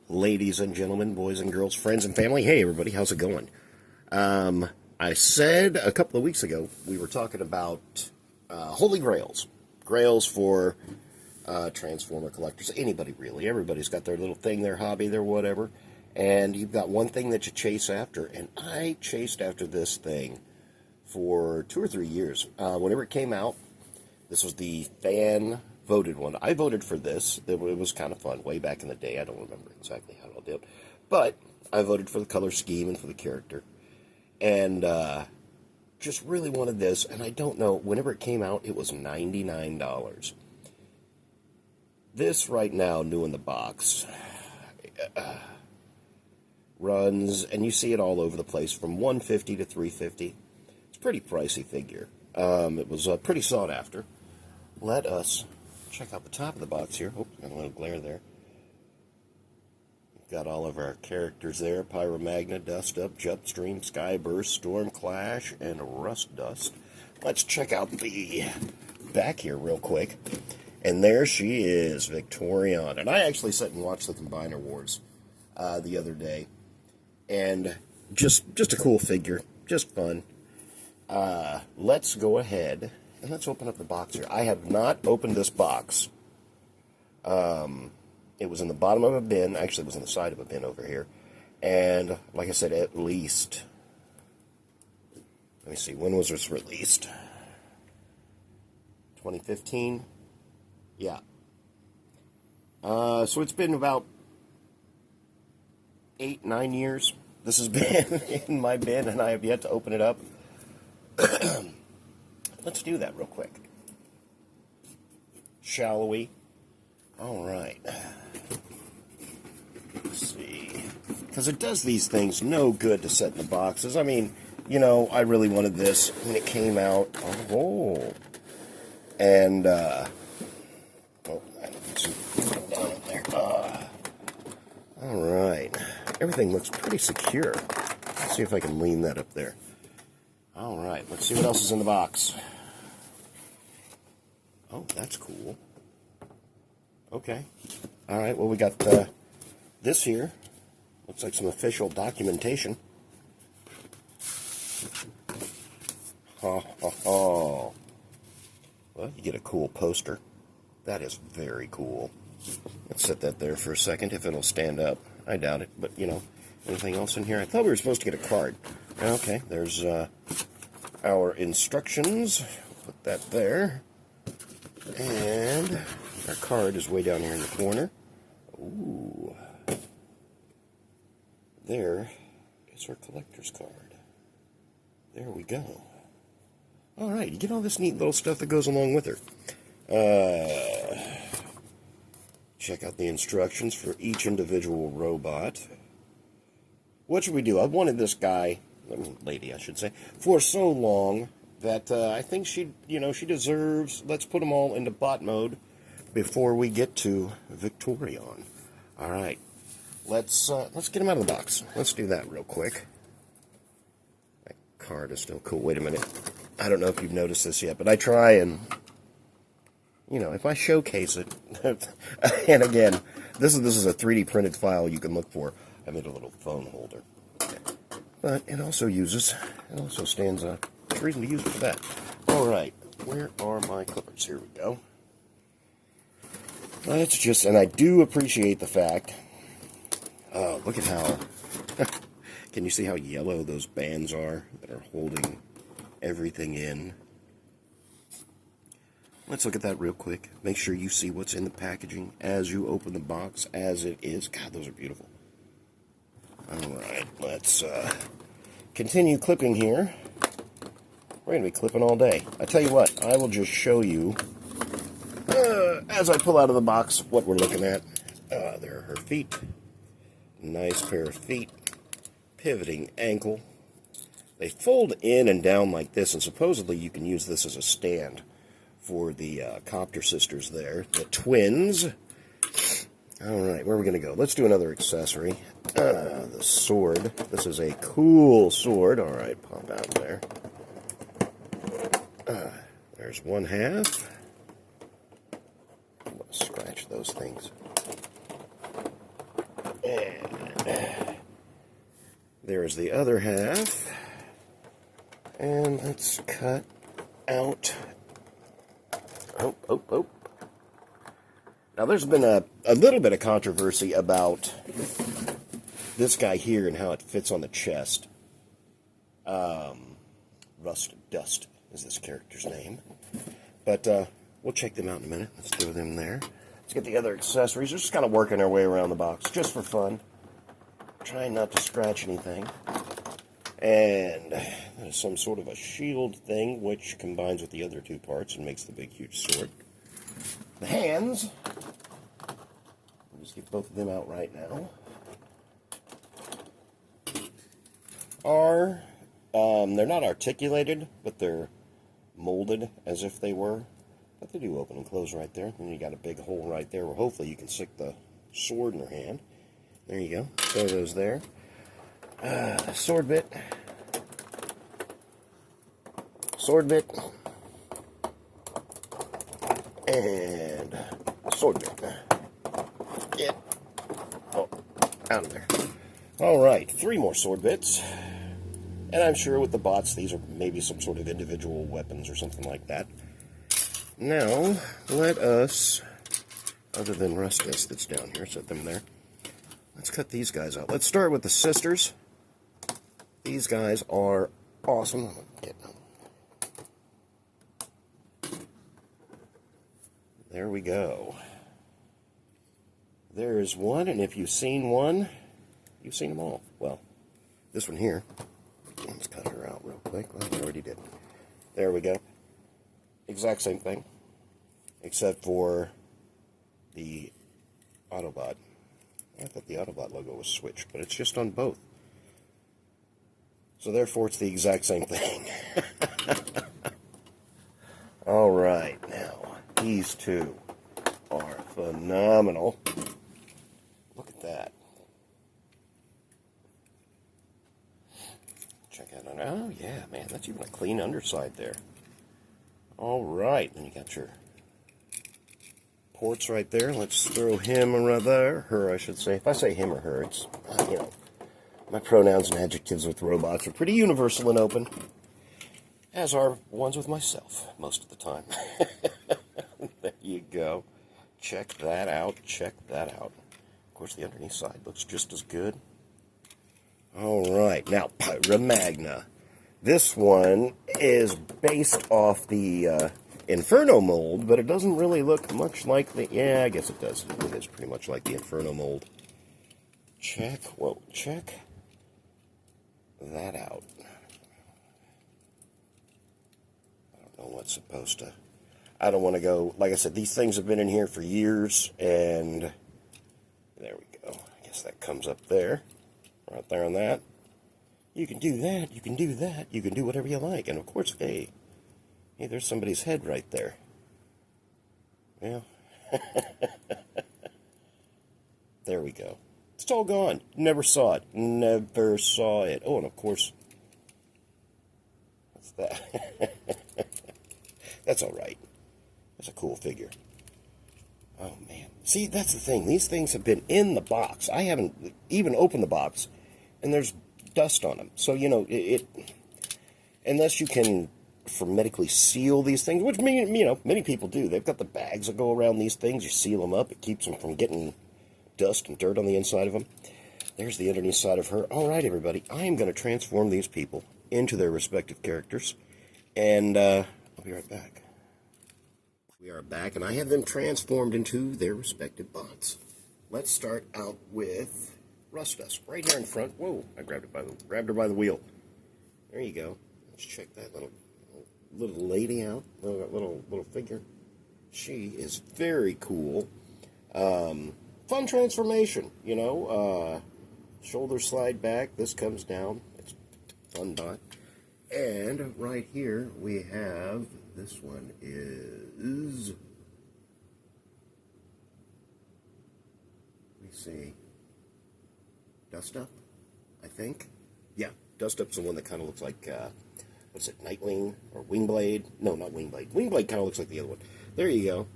ladies and gentlemen, boys and girls, friends and family. Hey, everybody, how's it going? I said a couple of weeks ago we were talking about Holy Grails. Grails for Transformer collectors. Anybody, really. Everybody's got their little thing, their hobby, their whatever. And you've got one thing that you chase after. And I chased after this thing for 2 or 3 years. Whenever it came out, this was the fan-voted one. I voted for this. It was kind of fun way back in the day. I don't remember exactly how it all did. But I voted for the color scheme and for the character. And just really wanted this. And I don't know, whenever it came out, it was $99. This right now, new in the box, runs, and you see it all over the place, from $150 to $350. It's a pretty pricey figure. It was pretty sought after. Let us check out the top of the box here. Oh, got a little glare there. We've got all of our characters there. Pyromagna, Dust Up, Jetstream, Skyburst, Storm Clash, and Rust Dust. Let's check out the back here real quick. And there she is, Victorion. And I actually sat and watched the Combiner Wars the other day. And just a cool figure. Just fun. Let's go ahead and let's open up the box here. I have not opened this box. It was in the bottom of a bin. Actually, it was on the side of a bin over here. And like I said, at least, let me see, when was this released? 2015? Yeah. So it's been about 8, 9 years. This has been in my bin, and I have yet to open it up. Let's do that real quick. Shall we? All right. Let's see. Because it does these things no good to set in the boxes. I mean, you know, I really wanted this when it came out. Oh. And, oh, I don't see down in there. All right. Everything looks pretty secure. Let's see if I can lean that up there. All right, let's see what else is in the box. Oh, that's cool. Okay. All right, well, we got this here. Looks like some official documentation. Ha, ha, ha. Well, you get a cool poster. That is very cool. Let's set that there for a second, if it'll stand up. I doubt it, but, you know, anything else in here? I thought we were supposed to get a card. Okay, there's our instructions. Put that there. And our card is way down here in the corner. Ooh. There is our collector's card. There we go. All right, you get all this neat little stuff that goes along with her. Check out the instructions for each individual robot. What should we do? I've wanted this guy, lady I should say, for so long that I think she deserves. Let's put them all into bot mode before we get to Victorion. All right, let's get them out of the box. Let's do that real quick. That card is still cool. Wait a minute. I don't know if you've noticed this yet, but I try and, you know, if I showcase it, and again, this is a 3D printed file you can look for. I made a little phone holder. But it also stands a reason to use it for that. Alright, where are my clippers? Here we go. It's just, and I do appreciate the fact, look at how, can you see how yellow those bands are that are holding everything in? Let's look at that real quick. Make sure you see what's in the packaging as you open the box as it is. God, those are beautiful. Alright, let's continue clipping here. We're going to be clipping all day. I tell you what, I will just show you, as I pull out of the box, what we're looking at. There are her feet. Nice pair of feet. Pivoting ankle. They fold in and down like this, and supposedly you can use this as a stand for the copter sisters there. The twins. Alright, where are we going to go? Let's do another accessory. The sword. This is a cool sword. Alright, pop out there. There's one half. I'm going to scratch those things. And there's the other half. And let's cut out. Oh. Now, there's been a little bit of controversy about this guy here and how it fits on the chest. Rust Dust is this character's name. But we'll check them out in a minute. Let's throw them there. Let's get the other accessories. We're just kind of working our way around the box, just for fun. Trying not to scratch anything. And there's some sort of a shield thing, which combines with the other two parts and makes the big, huge sword. The hands. We'll just get both of them out right now. They're not articulated, but they're molded as if they were. But they do open and close right there. And you got a big hole right there where hopefully you can stick the sword in your hand. There you go. Throw those there. Sword bit. Sword bit. And sword bit. Get out of there. Alright, 3 more sword bits. And I'm sure with the bots, these are maybe some sort of individual weapons or something like that. Now, let us, other than Rust Dust that's down here, set them there. Let's cut these guys out. Let's start with the sisters. These guys are awesome. There we go. There's one, and if you've seen one, you've seen them all. Well, this one here. Let's cut her out real quick. Well, I already did. There we go. Exact same thing, except for the Autobot. I thought the Autobot logo was switched, but it's just on both. So therefore, it's the exact same thing. All right, now, these two are phenomenal. Look at that. Check out on. Oh, yeah, man, that's even a clean underside there. All right, then you got your ports right there. Let's throw him right there. Her, I should say. If I say him or her, it's, you know, my pronouns and adjectives with robots are pretty universal and open, as are ones with myself most of the time. There you go. Check that out. Check that out. Of course, the underneath side looks just as good. All right, now, Pyra Magna. This one is based off the Inferno mold, but it doesn't really look much like the... Yeah, I guess it does. It is pretty much like the Inferno mold. Check that out. I don't know what's supposed to... I don't want to go... Like I said, these things have been in here for years, and... There we go. I guess that comes up there. Right there on that. You can do that, you can do that, you can do whatever you like. And of course, hey, there's somebody's head right there. Yeah. There we go. It's all gone. Never saw it. Never saw it. Oh, and of course, what's that? That's all right. That's a cool figure. Oh, man. See, that's the thing. These things have been in the box. I haven't even opened the box, and there's dust on them. So, you know, unless you can hermetically seal these things, which, you know, many people do. They've got the bags that go around these things. You seal them up. It keeps them from getting dust and dirt on the inside of them. There's the underneath side of her. All right, everybody. I am going to transform these people into their respective characters, and I'll be right back. We are back, and I have them transformed into their respective bots. Let's start out with Rust Dust, right here in front. Whoa, I grabbed her by the wheel. There you go. Let's check that little lady out, little figure. She is very cool. Fun transformation, you know. Shoulders slide back. This comes down. It's fun bot. And right here we have, this one is, let me see, Dust Up, I think. Yeah, Dust Up's the one that kind of looks like, what's it, Nightwing or Wingblade? No, not Wingblade. Wingblade kind of looks like the other one. There you go.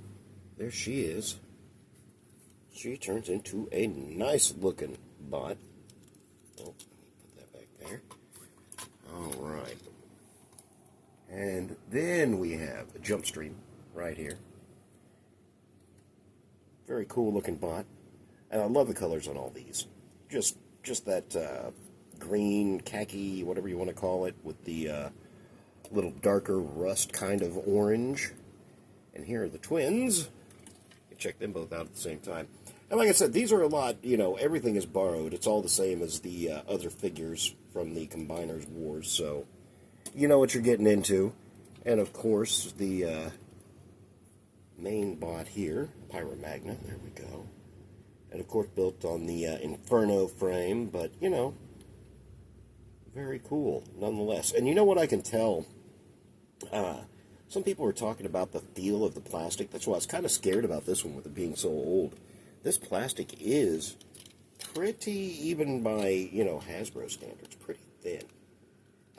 There she is. She turns into a nice looking bot. Oh, let me put that back there. All right. And then we have a jump stream right here. Very cool looking bot. And I love the colors on all these. Just that green, khaki, whatever you want to call it, with the little darker rust kind of orange. And here are the twins. You check them both out at the same time. And like I said, these are a lot, you know, everything is borrowed. It's all the same as the other figures from the Combiners Wars. So, you know what you're getting into. And of course, the main bot here, Pyromagna, there we go. And of course, built on the Inferno frame, but, you know, very cool, nonetheless. And you know what I can tell? Some people were talking about the feel of the plastic. That's why I was kind of scared about this one with it being so old. This plastic is pretty, even by, you know, Hasbro standards, pretty thin.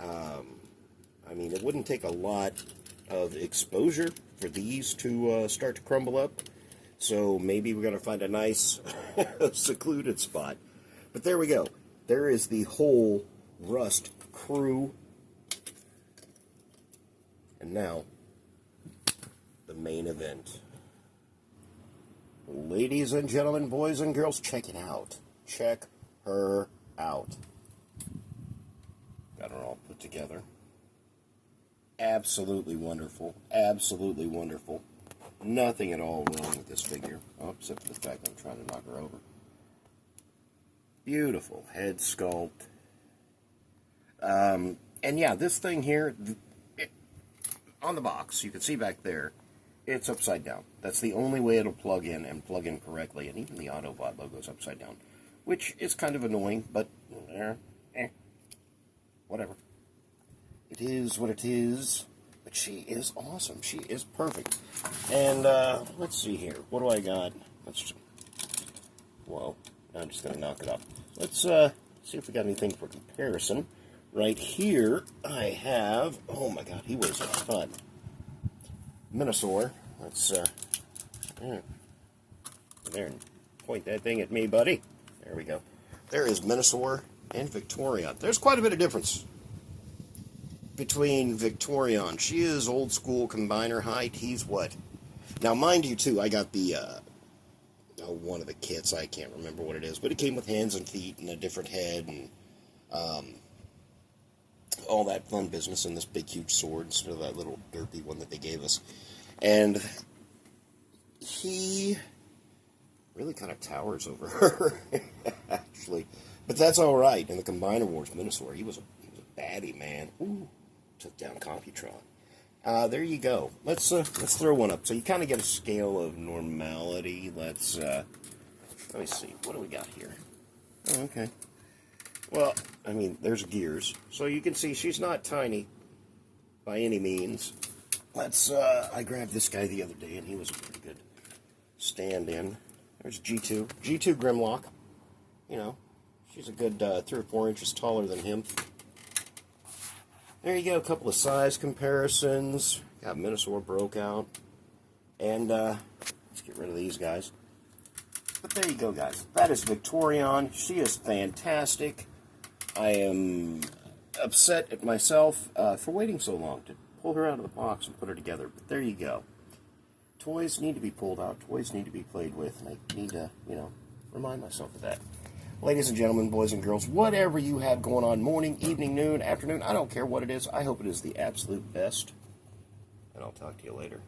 I mean, it wouldn't take a lot of exposure for these to start to crumble up. So maybe we're going to find a nice secluded spot. But there we go. There is the whole Rust crew. And now, the main event. Ladies and gentlemen, boys and girls, check it out. Check her out. Got her all put together. Absolutely wonderful. Absolutely wonderful. Nothing at all wrong with this figure. Oh, except for the fact that I'm trying to knock her over. Beautiful head sculpt. And yeah, this thing here, on the box, you can see back there, it's upside down. That's the only way it'll plug in and plug in correctly. And even the Autobot logo is upside down, which is kind of annoying, but whatever. It is what it is. But she is awesome. She is perfect. And let's see here. What do I got? Whoa. I'm just going to knock it up. Let's see if we got anything for comparison. Right here, I have... Oh, my God. He weighs a ton. Minosaur. Let's... there and point that thing at me, buddy. There we go. There is Minosaur and Victorion. There's quite a bit of difference between Victorion. She is old school combiner height. He's what? Now, mind you, too, I got the, one of the kits. I can't remember what it is, but it came with hands and feet and a different head and, all that fun business and this big, huge sword instead of that little derpy one that they gave us. And he really kind of towers over her, actually. But that's all right. In the Combiner Wars Minosaur, he was a baddie, man. Ooh. Took down Computron. There you go. Let's throw one up. So you kind of get a scale of normality. Let me see. What do we got here? Oh, okay. Well, I mean, there's gears. So you can see she's not tiny by any means. I grabbed this guy the other day, and he was a pretty good stand-in. There's G2. G2 Grimlock. You know, she's a good 3 or 4 inches taller than him. There you go, a couple of size comparisons. Got Minosaur broke out. And let's get rid of these guys. But there you go, guys. That is Victorion. She is fantastic. I am upset at myself for waiting so long to pull her out of the box and put her together. But there you go. Toys need to be pulled out. Toys need to be played with. And I need to, you know, remind myself of that. Ladies and gentlemen, boys and girls, whatever you have going on, morning, evening, noon, afternoon, I don't care what it is. I hope it is the absolute best. And I'll talk to you later.